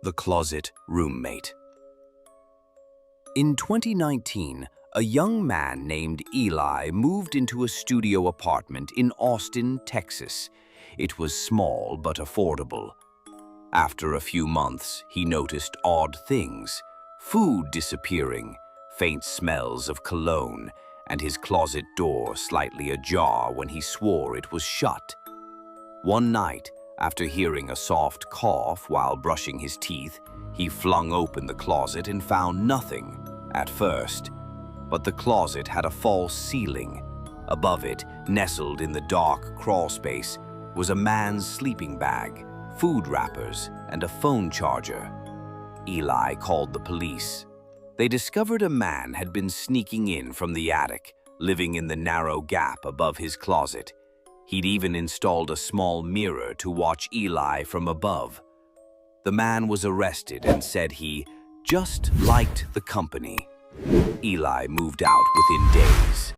The closet roommate. In 2019, a young man named Eli moved into a studio apartment in Austin, Texas. It was small but affordable. After a few months, he noticed odd things: food disappearing, faint smells of cologne, and his closet door slightly ajar when he swore it was shut. One night, after hearing a soft cough while brushing his teeth, he flung open the closet and found nothing at first. But the closet had a false ceiling. Above it, nestled in the dark crawl space, was a man's sleeping bag, food wrappers, and a phone charger. Eli called the police. They discovered a man had been sneaking in from the attic, living in the narrow gap above his closet. He'd even installed a small mirror to watch Eli from above. The man was arrested and said he just liked the company. Eli moved out within days.